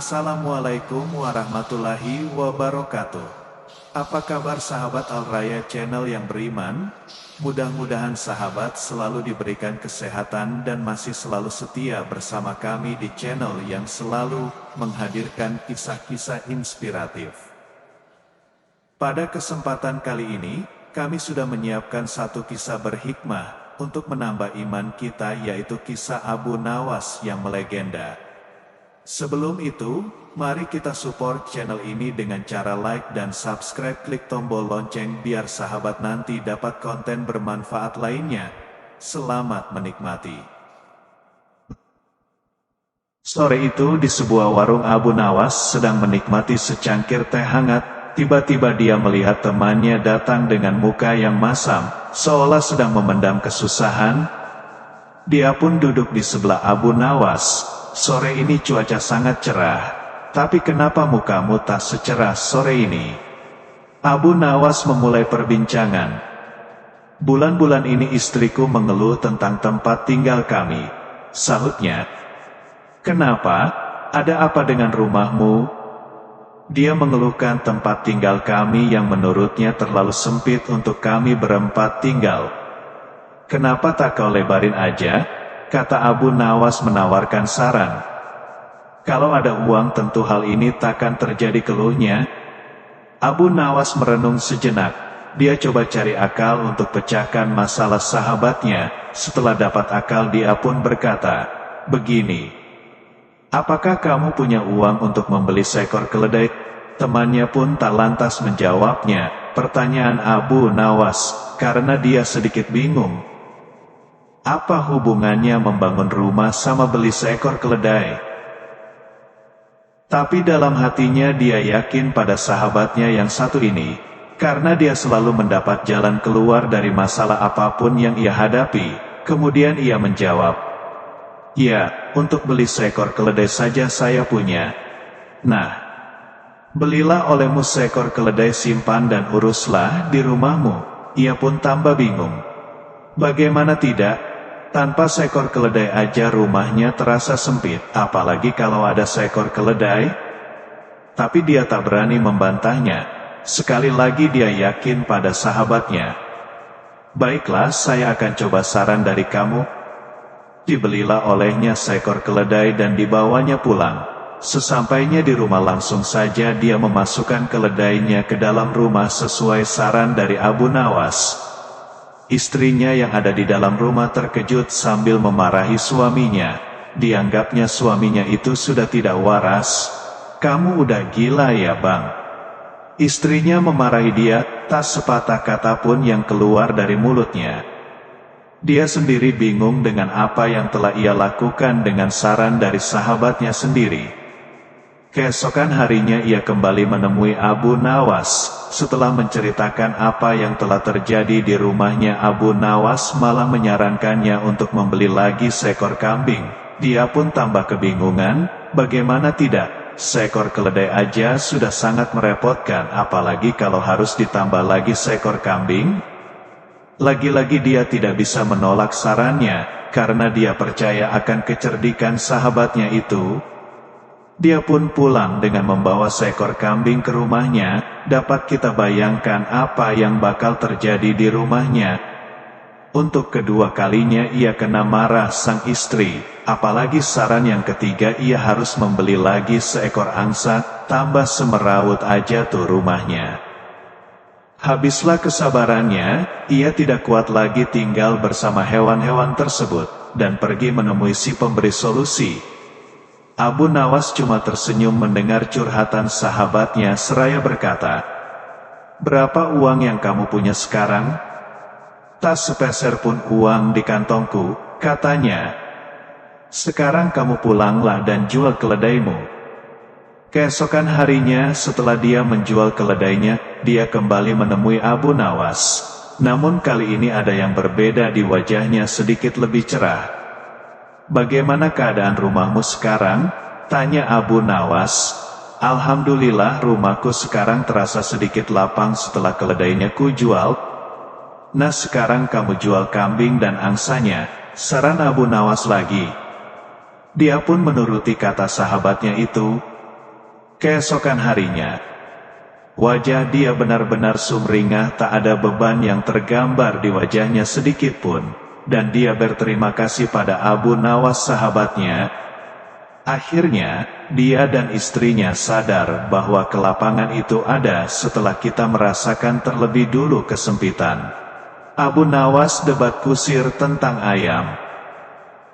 Assalamualaikum warahmatullahi wabarakatuh. Apa kabar sahabat Al-Raya Channel yang beriman? Mudah-mudahan sahabat selalu diberikan kesehatan dan masih selalu setia bersama kami di channel yang selalu menghadirkan kisah-kisah inspiratif. Pada kesempatan kali ini, kami sudah menyiapkan satu kisah berhikmah untuk menambah iman kita, yaitu kisah Abu Nawas yang melegenda. Sebelum itu, mari kita support channel ini dengan cara like dan subscribe, klik tombol lonceng biar sahabat nanti dapat konten bermanfaat lainnya. Selamat menikmati. Sore itu di sebuah warung, Abu Nawas sedang menikmati secangkir teh hangat. Tiba-tiba dia melihat temannya datang dengan muka yang masam, seolah sedang memendam kesusahan. Dia pun duduk di sebelah Abu Nawas. Sore ini cuaca sangat cerah, tapi kenapa mukamu tak secerah sore ini? Abu Nawas memulai perbincangan. Bulan-bulan ini istriku mengeluh tentang tempat tinggal kami, sahutnya. Kenapa? Ada apa dengan rumahmu? Dia mengeluhkan tempat tinggal kami yang menurutnya terlalu sempit untuk kami berempat tinggal. Kenapa tak kau lebarin aja? Kata Abu Nawas menawarkan saran. Kalau ada uang tentu hal ini takkan terjadi, keluhnya. Abu Nawas merenung sejenak. Dia coba cari akal untuk pecahkan masalah sahabatnya. Setelah dapat akal, dia pun berkata, begini. Apakah kamu punya uang untuk membeli seekor keledai? Temannya pun tak lantas menjawabnya pertanyaan Abu Nawas, karena dia sedikit bingung. Apa hubungannya membangun rumah sama beli seekor keledai? Tapi dalam hatinya dia yakin pada sahabatnya yang satu ini, karena dia selalu mendapat jalan keluar dari masalah apapun yang ia hadapi. Kemudian ia menjawab, ya, untuk beli seekor keledai saja saya punya. Nah, belilah olehmu seekor keledai, simpan dan uruslah di rumahmu. Ia pun tambah bingung. Bagaimana tidak? Tanpa seekor keledai aja rumahnya terasa sempit, apalagi kalau ada seekor keledai. Tapi dia tak berani membantahnya. Sekali lagi dia yakin pada sahabatnya. Baiklah, saya akan coba saran dari kamu. Dibelilah olehnya seekor keledai dan dibawanya pulang. Sesampainya di rumah langsung saja dia memasukkan keledainya ke dalam rumah sesuai saran dari Abu Nawas. Istrinya yang ada di dalam rumah terkejut sambil memarahi suaminya. Dianggapnya suaminya itu sudah tidak waras. Kamu udah gila ya bang? Istrinya memarahi dia, tak sepatah kata pun yang keluar dari mulutnya. Dia sendiri bingung dengan apa yang telah ia lakukan dengan saran dari sahabatnya sendiri. Keesokan harinya ia kembali menemui Abu Nawas. Setelah menceritakan apa yang telah terjadi di rumahnya, Abu Nawas malah menyarankannya untuk membeli lagi seekor kambing. Dia pun tambah kebingungan, bagaimana tidak? Seekor keledai aja sudah sangat merepotkan, apalagi kalau harus ditambah lagi seekor kambing. Lagi-lagi dia tidak bisa menolak sarannya, karena dia percaya akan kecerdikan sahabatnya itu. Dia pun pulang dengan membawa seekor kambing ke rumahnya. Dapat kita bayangkan apa yang bakal terjadi di rumahnya. Untuk kedua kalinya ia kena marah sang istri. Apalagi saran yang ketiga, ia harus membeli lagi seekor angsa. Tambah semeraut aja tuh rumahnya. Habislah kesabarannya. Ia tidak kuat lagi tinggal bersama hewan-hewan tersebut, dan pergi menemui si pemberi solusi. Abu Nawas cuma tersenyum mendengar curhatan sahabatnya seraya berkata, berapa uang yang kamu punya sekarang? Tak sepeser pun uang di kantongku, katanya. Sekarang kamu pulanglah dan jual keledaimu. Keesokan harinya setelah dia menjual keledainya, dia kembali menemui Abu Nawas. Namun kali ini ada yang berbeda, di wajahnya sedikit lebih cerah. Bagaimana keadaan rumahmu sekarang? Tanya Abu Nawas. Alhamdulillah, rumahku sekarang terasa sedikit lapang setelah keledainya ku jual. Nah, sekarang kamu jual kambing dan angsanya, saran Abu Nawas lagi. Dia pun menuruti kata sahabatnya itu. Keesokan harinya, wajah dia benar-benar sumringah, tak ada beban yang tergambar di wajahnya sedikit pun, dan dia berterima kasih pada Abu Nawas sahabatnya. Akhirnya, dia dan istrinya sadar bahwa kelapangan itu ada setelah kita merasakan terlebih dulu kesempitan. Abu Nawas debat kusir tentang ayam.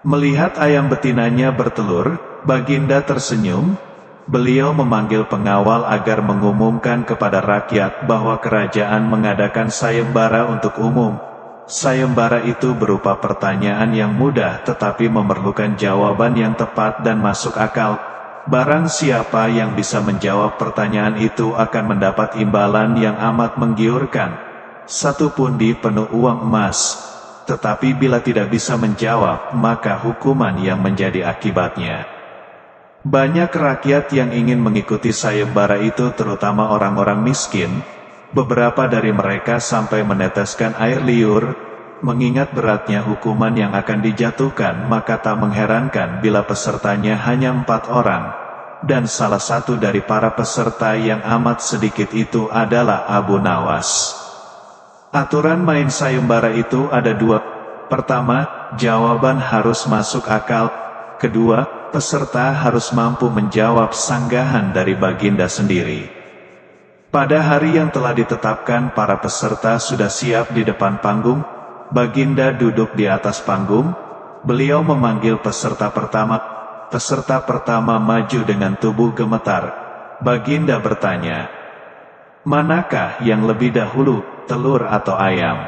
Melihat ayam betinanya bertelur, Baginda tersenyum. Beliau memanggil pengawal agar mengumumkan kepada rakyat bahwa kerajaan mengadakan sayembara untuk umum. Sayembara itu berupa pertanyaan yang mudah tetapi memerlukan jawaban yang tepat dan masuk akal. Barang siapa yang bisa menjawab pertanyaan itu akan mendapat imbalan yang amat menggiurkan. 1 pundi penuh uang emas. Tetapi bila tidak bisa menjawab, maka hukuman yang menjadi akibatnya. Banyak rakyat yang ingin mengikuti sayembara itu, terutama orang-orang miskin. Beberapa dari mereka sampai meneteskan air liur. Mengingat beratnya hukuman yang akan dijatuhkan, maka tak mengherankan bila pesertanya hanya 4 orang. Dan salah satu dari para peserta yang amat sedikit itu adalah Abu Nawas. Aturan main sayembara itu ada 2. Pertama, jawaban harus masuk akal. Kedua, peserta harus mampu menjawab sanggahan dari Baginda sendiri. Pada hari yang telah ditetapkan, para peserta sudah siap di depan panggung. Baginda duduk di atas panggung. Beliau memanggil peserta pertama. Peserta pertama maju dengan tubuh gemetar. Baginda bertanya, "Manakah yang lebih dahulu, telur atau ayam?"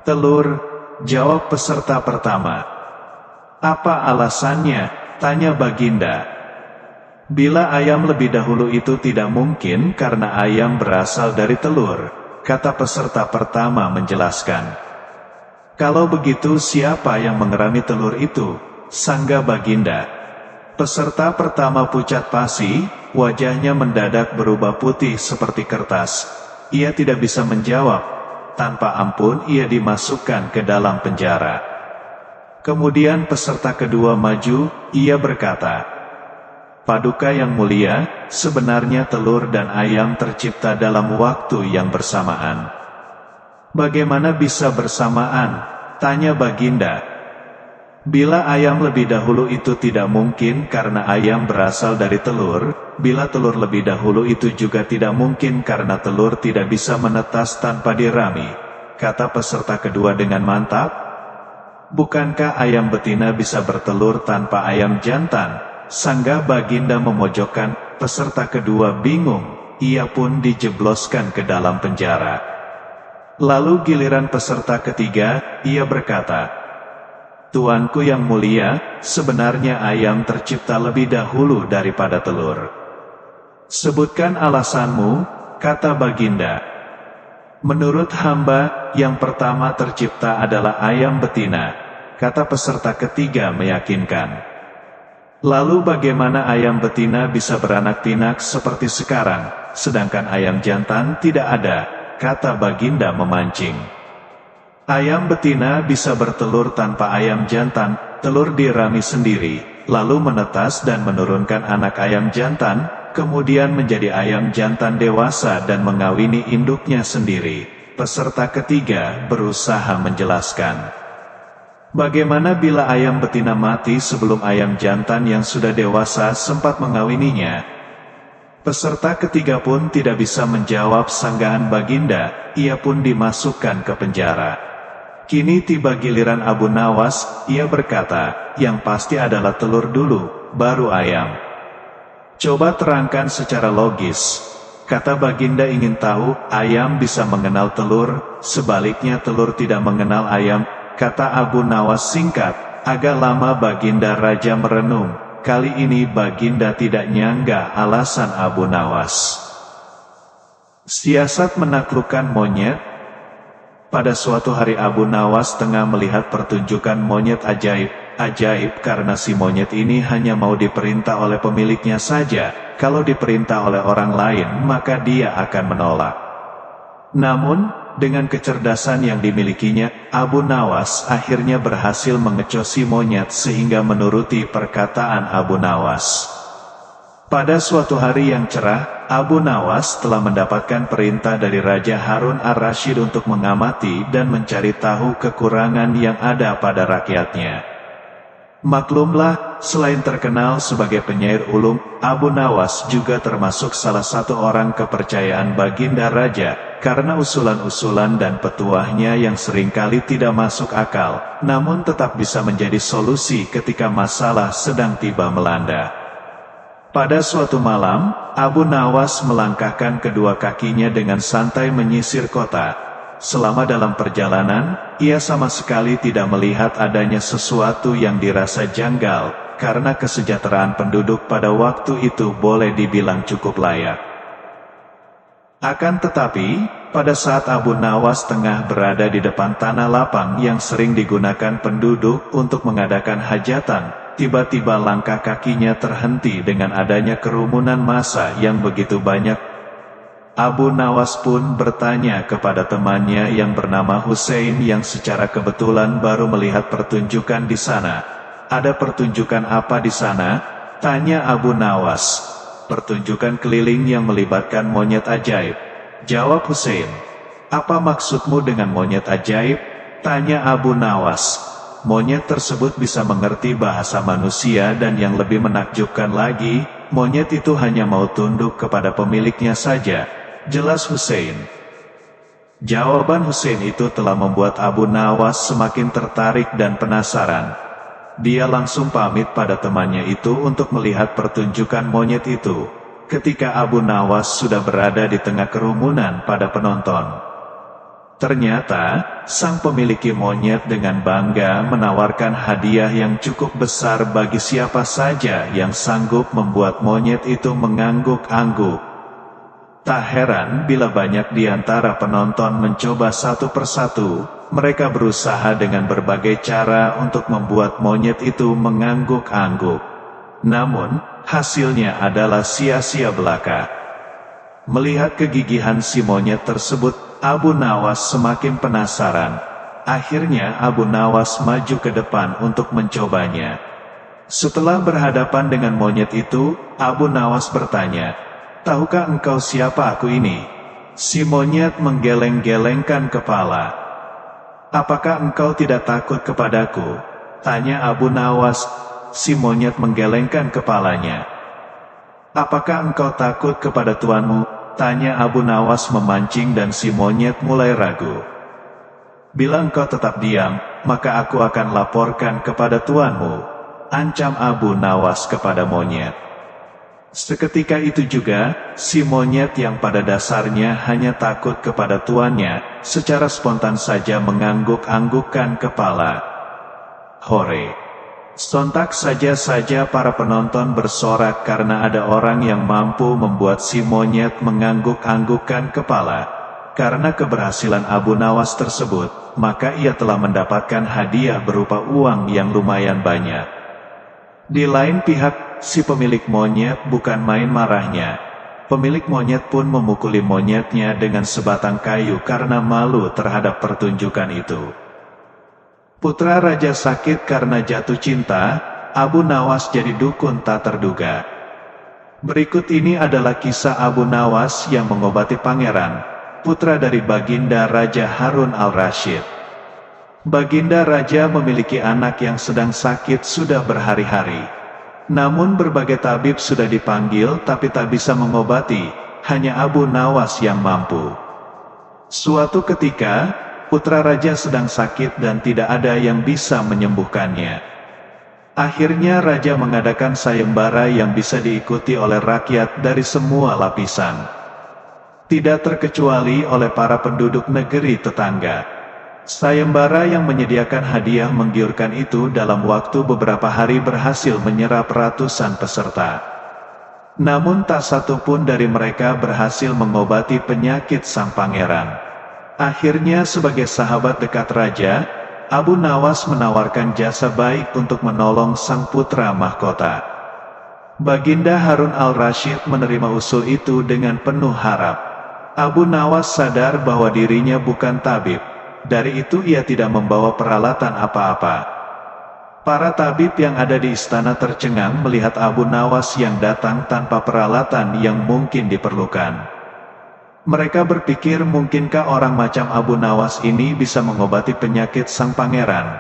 "Telur," jawab peserta pertama. "Apa alasannya?" tanya Baginda. "Bila ayam lebih dahulu itu tidak mungkin karena ayam berasal dari telur," kata peserta pertama menjelaskan. "Kalau begitu siapa yang mengerami telur itu?" sangga Baginda. Peserta pertama pucat pasi, wajahnya mendadak berubah putih seperti kertas. Ia tidak bisa menjawab. Tanpa ampun ia dimasukkan ke dalam penjara. Kemudian peserta kedua maju, ia berkata, "Paduka yang mulia, sebenarnya telur dan ayam tercipta dalam waktu yang bersamaan." "Bagaimana bisa bersamaan?" tanya Baginda. "Bila ayam lebih dahulu itu tidak mungkin karena ayam berasal dari telur, bila telur lebih dahulu itu juga tidak mungkin karena telur tidak bisa menetas tanpa dirami," kata peserta kedua dengan mantap. "Bukankah ayam betina bisa bertelur tanpa ayam jantan?" sangga Baginda memojokkan. Peserta kedua bingung, ia pun dijebloskan ke dalam penjara. Lalu giliran peserta ketiga, ia berkata, "Tuanku yang mulia, sebenarnya ayam tercipta lebih dahulu daripada telur." "Sebutkan alasanmu," kata Baginda. "Menurut hamba, yang pertama tercipta adalah ayam betina," kata peserta ketiga meyakinkan. "Lalu bagaimana ayam betina bisa beranak pinak seperti sekarang, sedangkan ayam jantan tidak ada?" kata Baginda memancing. "Ayam betina bisa bertelur tanpa ayam jantan, telur dirami sendiri, lalu menetas dan menurunkan anak ayam jantan, kemudian menjadi ayam jantan dewasa dan mengawini induknya sendiri." Peserta ketiga berusaha menjelaskan. "Bagaimana bila ayam betina mati sebelum ayam jantan yang sudah dewasa sempat mengawininya?" Peserta ketiga pun tidak bisa menjawab sanggahan Baginda, ia pun dimasukkan ke penjara. Kini tiba giliran Abu Nawas, ia berkata, "Yang pasti adalah telur dulu, baru ayam." "Coba terangkan secara logis," kata Baginda ingin tahu. "Ayam bisa mengenal telur, sebaliknya telur tidak mengenal ayam," kata Abu Nawas singkat. Agak lama Baginda Raja merenung. Kali ini Baginda tidak nyanggah alasan Abu Nawas. Siasat menaklukkan monyet. Pada suatu hari Abu Nawas tengah melihat pertunjukan monyet ajaib. Ajaib karena si monyet ini hanya mau diperintah oleh pemiliknya saja. Kalau diperintah oleh orang lain maka dia akan menolak. Namun, dengan kecerdasan yang dimilikinya, Abu Nawas akhirnya berhasil mengecosi monyet sehingga menuruti perkataan Abu Nawas. Pada suatu hari yang cerah, Abu Nawas telah mendapatkan perintah dari Raja Harun ar-Rasyid untuk mengamati dan mencari tahu kekurangan yang ada pada rakyatnya. Maklumlah, selain terkenal sebagai penyair ulum, Abu Nawas juga termasuk salah satu orang kepercayaan Baginda Raja, karena usulan-usulan dan petuahnya yang seringkali tidak masuk akal, namun tetap bisa menjadi solusi ketika masalah sedang tiba melanda. Pada suatu malam, Abu Nawas melangkahkan kedua kakinya dengan santai menyisir kota. Selama dalam perjalanan, ia sama sekali tidak melihat adanya sesuatu yang dirasa janggal, karena kesejahteraan penduduk pada waktu itu boleh dibilang cukup layak. Akan tetapi, pada saat Abu Nawas tengah berada di depan tanah lapang yang sering digunakan penduduk untuk mengadakan hajatan, tiba-tiba langkah kakinya terhenti dengan adanya kerumunan massa yang begitu banyak. Abu Nawas pun bertanya kepada temannya yang bernama Hussein yang secara kebetulan baru melihat pertunjukan di sana. "Ada pertunjukan apa di sana?" tanya Abu Nawas. "Pertunjukan keliling yang melibatkan monyet ajaib," jawab Hussein. "Apa maksudmu dengan monyet ajaib?" tanya Abu Nawas. "Monyet tersebut bisa mengerti bahasa manusia dan yang lebih menakjubkan lagi, monyet itu hanya mau tunduk kepada pemiliknya saja," jelas Hussein. Jawaban Hussein itu telah membuat Abu Nawas semakin tertarik dan penasaran. Dia langsung pamit pada temannya itu untuk melihat pertunjukan monyet itu. Ketika Abu Nawas sudah berada di tengah kerumunan pada penonton, ternyata sang pemilik monyet dengan bangga menawarkan hadiah yang cukup besar bagi siapa saja yang sanggup membuat monyet itu mengangguk-angguk. Tak heran bila banyak di antara penonton mencoba satu persatu, mereka berusaha dengan berbagai cara untuk membuat monyet itu mengangguk-angguk. Namun, hasilnya adalah sia-sia belaka. Melihat kegigihan si monyet tersebut, Abu Nawas semakin penasaran. Akhirnya Abu Nawas maju ke depan untuk mencobanya. Setelah berhadapan dengan monyet itu, Abu Nawas bertanya, "Tahukah engkau siapa aku ini?" Si monyet menggeleng-gelengkan kepala. "Apakah engkau tidak takut kepadaku?" tanya Abu Nawas. Si monyet menggelengkan kepalanya. "Apakah engkau takut kepada tuanmu?" tanya Abu Nawas memancing dan si monyet mulai ragu. "Bila engkau tetap diam, maka aku akan laporkan kepada tuanmu," ancam Abu Nawas kepada monyet. Seketika itu juga, si monyet yang pada dasarnya hanya takut kepada tuannya, secara spontan saja mengangguk-anggukkan kepala. Hore! Sontak saja para penonton bersorak karena ada orang yang mampu membuat si monyet mengangguk-anggukkan kepala. Karena keberhasilan Abu Nawas tersebut, maka ia telah mendapatkan hadiah berupa uang yang lumayan banyak. Di lain pihak, si pemilik monyet bukan main marahnya. Pemilik monyet pun memukuli monyetnya dengan sebatang kayu karena malu terhadap pertunjukan itu. Putra raja sakit karena jatuh cinta, Abu Nawas jadi dukun tak terduga. Berikut ini adalah kisah Abu Nawas yang mengobati pangeran, putra dari Baginda Raja Harun al-Rasyid. Baginda Raja memiliki anak yang sedang sakit sudah berhari-hari. Namun berbagai tabib sudah dipanggil tapi tak bisa mengobati, hanya Abu Nawas yang mampu. Suatu ketika, putra raja sedang sakit dan tidak ada yang bisa menyembuhkannya. Akhirnya raja mengadakan sayembara yang bisa diikuti oleh rakyat dari semua lapisan. Tidak terkecuali oleh para penduduk negeri tetangga. Sayembara yang menyediakan hadiah menggiurkan itu dalam waktu beberapa hari berhasil menyerap ratusan peserta. Namun tak satu pun dari mereka berhasil mengobati penyakit sang pangeran. Akhirnya sebagai sahabat dekat raja, Abu Nawas menawarkan jasa baik untuk menolong sang putra mahkota. Baginda Harun al-Rasyid menerima usul itu dengan penuh harap. Abu Nawas sadar bahwa dirinya bukan tabib. Dari itu ia tidak membawa peralatan apa-apa. Para tabib yang ada di istana tercengang melihat Abu Nawas yang datang tanpa peralatan yang mungkin diperlukan. Mereka berpikir mungkinkah orang macam Abu Nawas ini bisa mengobati penyakit sang pangeran.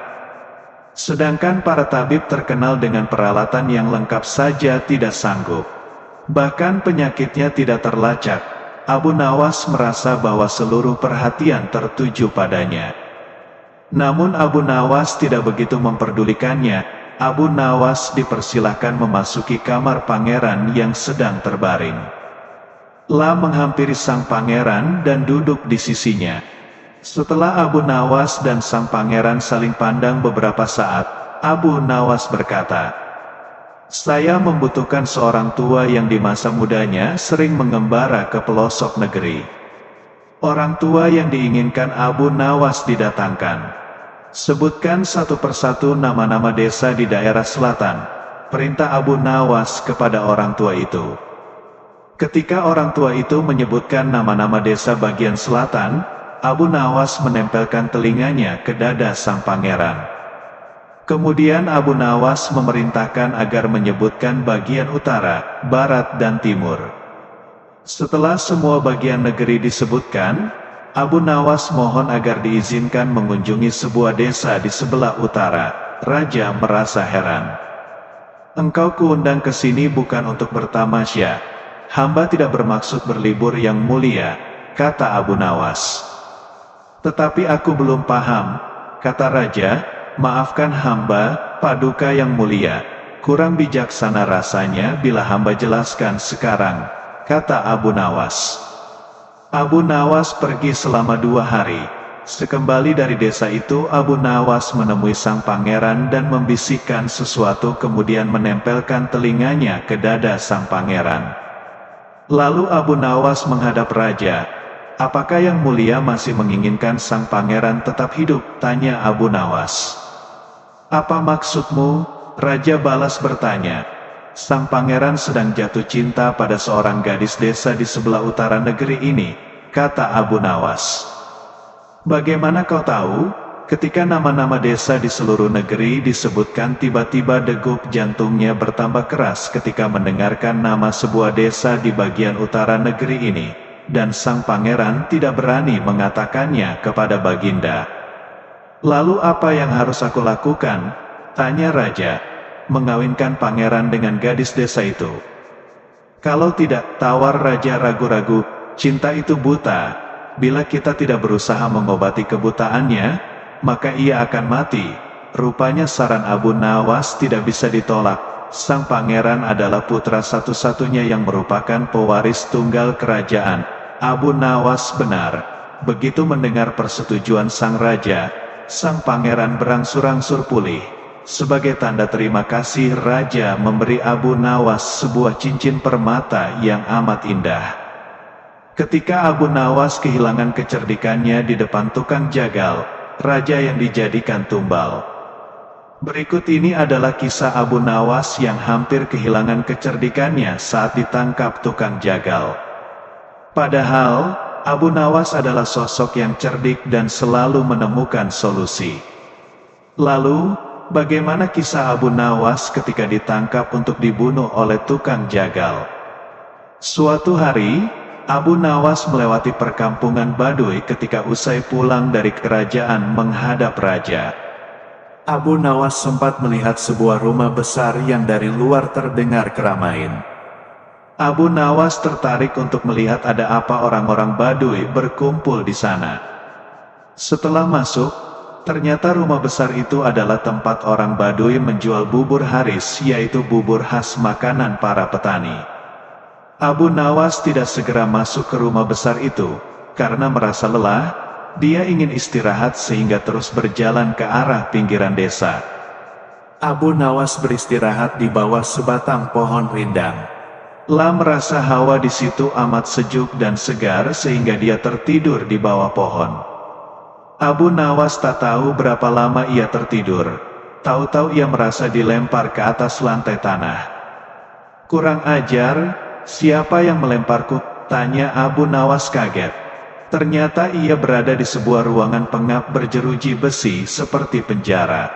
Sedangkan para tabib terkenal dengan peralatan yang lengkap saja tidak sanggup. Bahkan penyakitnya tidak terlacak. Abu Nawas merasa bahwa seluruh perhatian tertuju padanya. Namun Abu Nawas tidak begitu memperdulikannya. Abu Nawas dipersilahkan memasuki kamar pangeran yang sedang terbaring. La menghampiri sang pangeran dan duduk di sisinya. Setelah Abu Nawas dan sang pangeran saling pandang beberapa saat, Abu Nawas berkata, "Saya membutuhkan seorang tua yang di masa mudanya sering mengembara ke pelosok negeri." Orang tua yang diinginkan Abu Nawas didatangkan. "Sebutkan satu persatu nama-nama desa di daerah selatan," perintah Abu Nawas kepada orang tua itu. Ketika orang tua itu menyebutkan nama-nama desa bagian selatan, Abu Nawas menempelkan telinganya ke dada sang pangeran. Kemudian Abu Nawas memerintahkan agar menyebutkan bagian utara, barat dan timur. Setelah semua bagian negeri disebutkan, Abu Nawas mohon agar diizinkan mengunjungi sebuah desa di sebelah utara. Raja merasa heran. "Engkau kuundang ke sini bukan untuk bertamasya. Hamba tidak bermaksud berlibur yang mulia," kata Abu Nawas. "Tetapi aku belum paham," kata raja. "Maafkan hamba, Paduka yang mulia. Kurang bijaksana rasanya bila hamba jelaskan sekarang," kata Abu Nawas. Abu Nawas pergi selama 2 hari. Sekembali dari desa itu, Abu Nawas menemui sang pangeran dan membisikkan sesuatu, kemudian menempelkan telinganya ke dada sang pangeran. Lalu Abu Nawas menghadap raja. "Apakah yang mulia masih menginginkan sang pangeran tetap hidup?" tanya Abu Nawas. "Apa maksudmu?" Raja balas bertanya. "Sang pangeran sedang jatuh cinta pada seorang gadis desa di sebelah utara negeri ini," kata Abu Nawas. "Bagaimana kau tahu?" Ketika nama-nama desa di seluruh negeri disebutkan, tiba-tiba degup jantungnya bertambah keras ketika mendengarkan nama sebuah desa di bagian utara negeri ini, dan sang pangeran tidak berani mengatakannya kepada Baginda. "Lalu apa yang harus aku lakukan?" tanya raja. "Mengawinkan pangeran dengan gadis desa itu." "Kalau tidak," tawar raja ragu-ragu, "cinta itu buta. Bila kita tidak berusaha mengobati kebutaannya, maka ia akan mati." Rupanya saran Abu Nawas tidak bisa ditolak. Sang pangeran adalah putra satu-satunya yang merupakan pewaris tunggal kerajaan. Abu Nawas benar. Begitu mendengar persetujuan sang raja, sang pangeran berangsur-angsur pulih. Sebagai tanda terima kasih, raja memberi Abu Nawas sebuah cincin permata yang amat indah. Ketika Abu Nawas kehilangan kecerdikannya di depan tukang jagal, raja yang dijadikan tumbal. Berikut ini adalah kisah Abu Nawas yang hampir kehilangan kecerdikannya saat ditangkap tukang jagal. Padahal, Abu Nawas adalah sosok yang cerdik dan selalu menemukan solusi. Lalu, bagaimana kisah Abu Nawas ketika ditangkap untuk dibunuh oleh tukang jagal? Suatu hari, Abu Nawas melewati perkampungan Baduy ketika usai pulang dari kerajaan menghadap raja. Abu Nawas sempat melihat sebuah rumah besar yang dari luar terdengar keramaian. Abu Nawas tertarik untuk melihat ada apa orang-orang Baduy berkumpul di sana. Setelah masuk, ternyata rumah besar itu adalah tempat orang Baduy menjual bubur haris, yaitu bubur khas makanan para petani. Abu Nawas tidak segera masuk ke rumah besar itu, karena merasa lelah. Dia ingin istirahat sehingga terus berjalan ke arah pinggiran desa. Abu Nawas beristirahat di bawah sebatang pohon rindang. La merasa hawa di situ amat sejuk dan segar sehingga dia tertidur di bawah pohon. Abu Nawas tak tahu berapa lama ia tertidur. Tahu-tahu ia merasa dilempar ke atas lantai tanah. "Kurang ajar, siapa yang melemparku?" tanya Abu Nawas kaget. Ternyata ia berada di sebuah ruangan pengap berjeruji besi seperti penjara.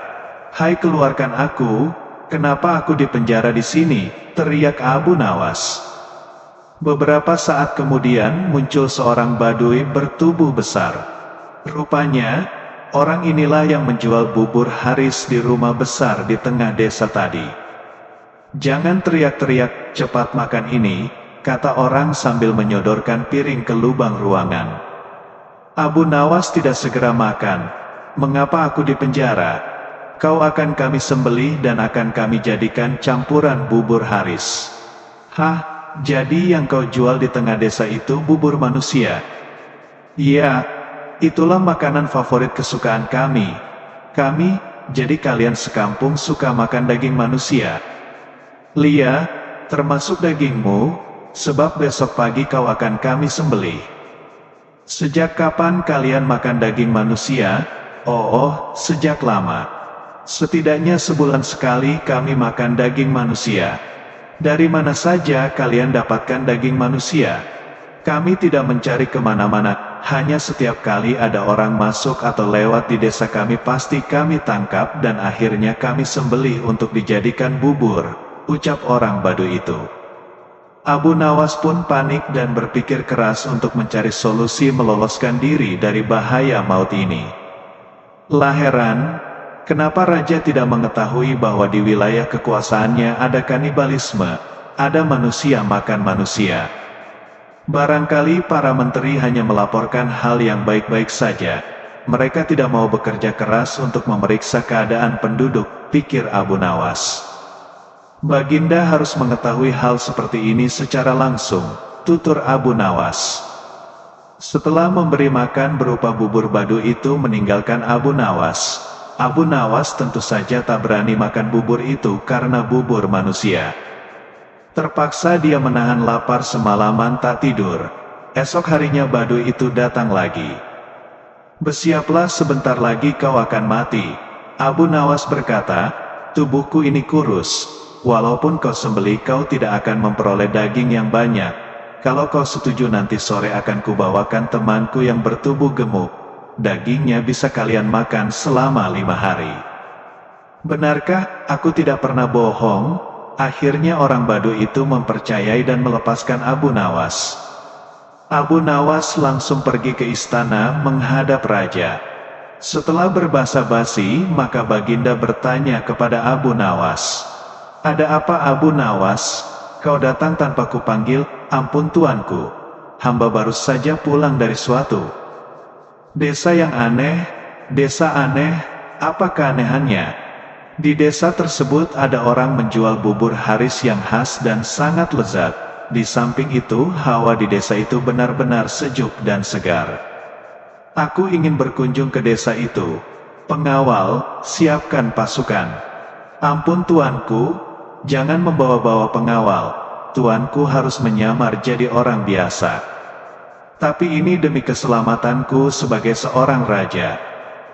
"Hai, keluarkan aku, kenapa aku dipenjara di sini?" teriak Abu Nawas. Beberapa saat kemudian muncul seorang badui bertubuh besar. Rupanya, orang inilah yang menjual bubur Haris di rumah besar di tengah desa tadi. "Jangan teriak-teriak, cepat makan ini," kata orang sambil menyodorkan piring ke lubang ruangan. Abu Nawas tidak segera makan. "Mengapa aku dipenjara? Kau akan kami sembelih dan akan kami jadikan campuran bubur Haris." "Hah, jadi yang kau jual di tengah desa itu bubur manusia?" "Iya, itulah makanan favorit kesukaan kami. Jadi kalian sekampung suka makan daging manusia?" "Lia, termasuk dagingmu, sebab besok pagi kau akan kami sembelih." "Sejak kapan kalian makan daging manusia?" Oh, sejak lama. Setidaknya sebulan sekali kami makan daging manusia." "Dari mana saja kalian dapatkan daging manusia?" "Kami tidak mencari kemana-mana, hanya setiap kali ada orang masuk atau lewat di desa kami pasti kami tangkap dan akhirnya kami sembelih untuk dijadikan bubur," ucap orang Baduy itu. Abu Nawas pun panik dan berpikir keras untuk mencari solusi meloloskan diri dari bahaya maut ini. Lah heran, kenapa raja tidak mengetahui bahwa di wilayah kekuasaannya ada kanibalisme, ada manusia makan manusia. Barangkali para menteri hanya melaporkan hal yang baik-baik saja. Mereka tidak mau bekerja keras untuk memeriksa keadaan penduduk, pikir Abu Nawas. "Baginda harus mengetahui hal seperti ini secara langsung," tutur Abu Nawas. Setelah memberi makan berupa bubur Baduy itu meninggalkan Abu Nawas. Abu Nawas tentu saja tak berani makan bubur itu karena bubur manusia. Terpaksa dia menahan lapar semalaman tak tidur. Esok harinya Baduy itu datang lagi. "Bersiaplah, sebentar lagi kau akan mati." Abu Nawas berkata, "Tubuhku ini kurus. Walaupun kau sembelih kau tidak akan memperoleh daging yang banyak. Kalau kau setuju nanti sore akan kubawakan temanku yang bertubuh gemuk. Dagingnya bisa kalian makan selama 5 hari. "Benarkah? Aku tidak pernah bohong." Akhirnya orang Baduy itu mempercayai dan melepaskan Abu Nawas. Abu Nawas langsung pergi ke istana menghadap raja. Setelah berbasa-basi, maka Baginda bertanya kepada Abu Nawas, "Ada apa Abu Nawas? Kau datang tanpa kupanggil?" "Ampun tuanku, hamba baru saja pulang dari suatu desa yang aneh." "Desa aneh? Apa keanehannya?" "Di desa tersebut ada orang menjual bubur Haris yang khas dan sangat lezat. Di samping itu, hawa di desa itu benar-benar sejuk dan segar. Aku ingin berkunjung ke desa itu. Pengawal, siapkan pasukan." "Ampun tuanku, jangan membawa-bawa pengawal. Tuanku harus menyamar jadi orang biasa. Tapi ini demi keselamatanku sebagai seorang raja."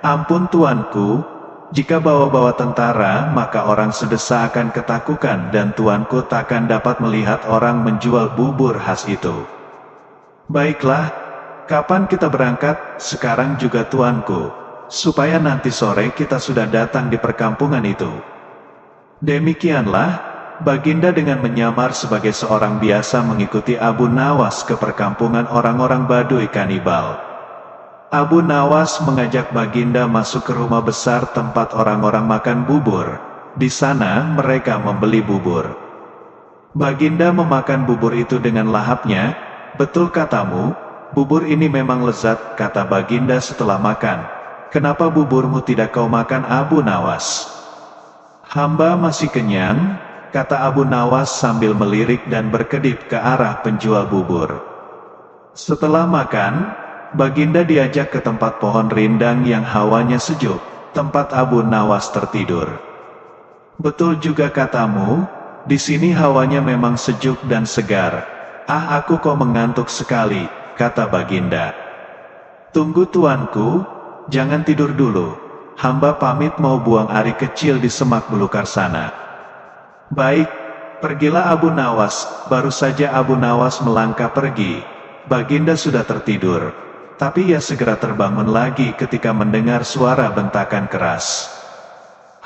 "Ampun tuanku, jika bawa-bawa tentara maka orang sedesa akan ketakutan dan tuanku takkan dapat melihat orang menjual bubur khas itu." "Baiklah, kapan kita berangkat?" "Sekarang juga tuanku, supaya nanti sore kita sudah datang di perkampungan itu." Demikianlah, Baginda dengan menyamar sebagai seorang biasa mengikuti Abu Nawas ke perkampungan orang-orang Baduy kanibal. Abu Nawas mengajak Baginda masuk ke rumah besar tempat orang-orang makan bubur. Di sana mereka membeli bubur. Baginda memakan bubur itu dengan lahapnya. "Betul katamu, bubur ini memang lezat," kata Baginda setelah makan. "Kenapa buburmu tidak kau makan Abu Nawas?" "Hamba masih kenyang," kata Abu Nawas sambil melirik dan berkedip ke arah penjual bubur. Setelah makan, Baginda diajak ke tempat pohon rindang yang hawanya sejuk, tempat Abu Nawas tertidur. "Betul juga katamu, di sini hawanya memang sejuk dan segar. Ah, aku kok mengantuk sekali," kata Baginda. "Tunggu tuanku, jangan tidur dulu. Hamba pamit mau buang air kecil di semak belukar sana." "Baik, pergilah Abu Nawas." Baru saja Abu Nawas melangkah pergi, Baginda sudah tertidur. Tapi ia segera terbangun lagi ketika mendengar suara bentakan keras.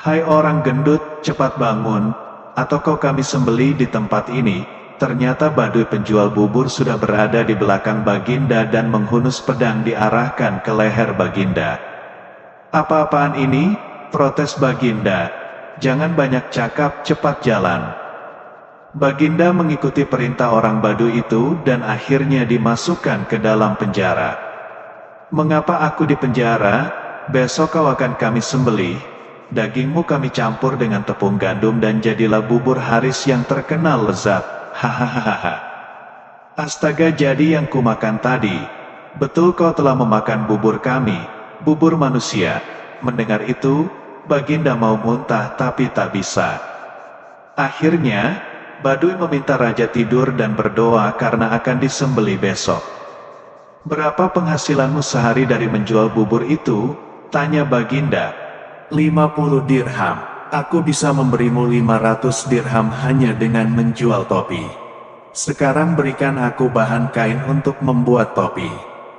Hai orang gendut, cepat bangun, atau kami sembelih di tempat ini. Ternyata Baduy penjual bubur sudah berada di belakang Baginda dan menghunus pedang diarahkan ke leher Baginda. Apa-apaan ini? Protes Baginda. Jangan banyak cakap, cepat jalan. Baginda mengikuti perintah orang Baduy itu dan akhirnya dimasukkan ke dalam penjara. Mengapa aku di penjara? Besok kau akan kami sembelih. Dagingmu kami campur dengan tepung gandum dan jadilah bubur Haris yang terkenal lezat. Hahaha. Astaga, jadi yang kumakan tadi. Betul kau telah memakan bubur kami, bubur manusia. Mendengar itu, Baginda mau muntah tapi tak bisa. Akhirnya, Baduy meminta raja tidur dan berdoa karena akan disembelih besok. Berapa penghasilanmu sehari dari menjual bubur itu? Tanya Baginda. 50 dirham. Aku bisa memberimu 500 dirham hanya dengan menjual topi. Sekarang berikan aku bahan kain untuk membuat topi.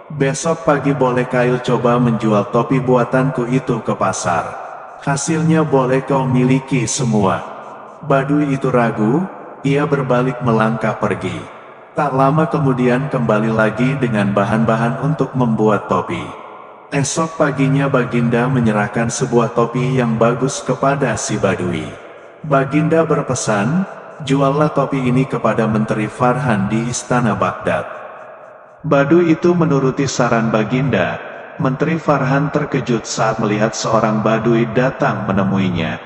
Besok pagi boleh kau coba menjual topi buatanku itu ke pasar. Hasilnya boleh kau miliki semua. Baduy itu ragu, ia berbalik melangkah pergi. Tak lama kemudian kembali lagi dengan bahan-bahan untuk membuat topi. Esok paginya Baginda menyerahkan sebuah topi yang bagus kepada si Baduy. Baginda berpesan, juallah topi ini kepada Menteri Farhan di Istana Baghdad. Baduy itu menuruti saran Baginda. Menteri Farhan terkejut saat melihat seorang Baduy datang menemuinya.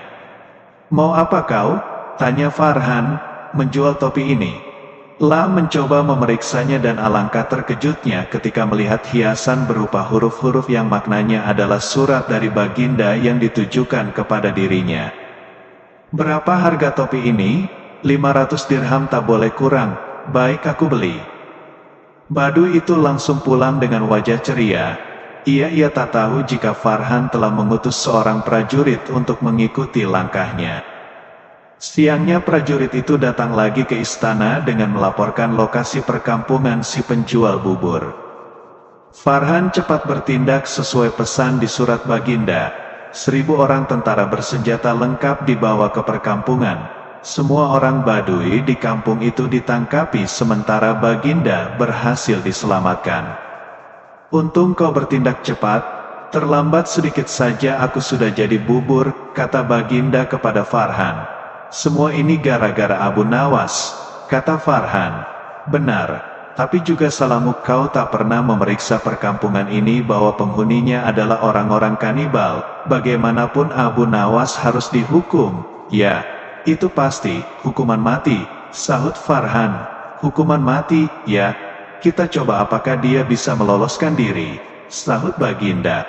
Mau apa kau? Tanya Farhan. Menjual topi ini. La mencoba memeriksanya dan alangkah terkejutnya ketika melihat hiasan berupa huruf-huruf yang maknanya adalah surat dari Baginda yang ditujukan kepada dirinya. Berapa harga topi ini? 500 dirham, tak boleh kurang. Baik, aku beli. Baduy itu langsung pulang dengan wajah ceria. Ia tak tahu jika Farhan telah mengutus seorang prajurit untuk mengikuti langkahnya. Siangnya prajurit itu datang lagi ke istana dengan melaporkan lokasi perkampungan si penjual bubur. Farhan cepat bertindak sesuai pesan di surat Baginda. 1000 orang tentara bersenjata lengkap dibawa ke perkampungan. Semua orang Baduy di kampung itu ditangkapi sementara Baginda berhasil diselamatkan. Untung kau bertindak cepat, terlambat sedikit saja aku sudah jadi bubur, kata Baginda kepada Farhan. Semua ini gara-gara Abu Nawas, kata Farhan. Benar, tapi juga salahmu, kau tak pernah memeriksa perkampungan ini bahwa penghuninya adalah orang-orang kanibal. Bagaimanapun Abu Nawas harus dihukum. Ya, itu pasti, hukuman mati, sahut Farhan. Hukuman mati, ya. Kita coba apakah dia bisa meloloskan diri, sahut Baginda.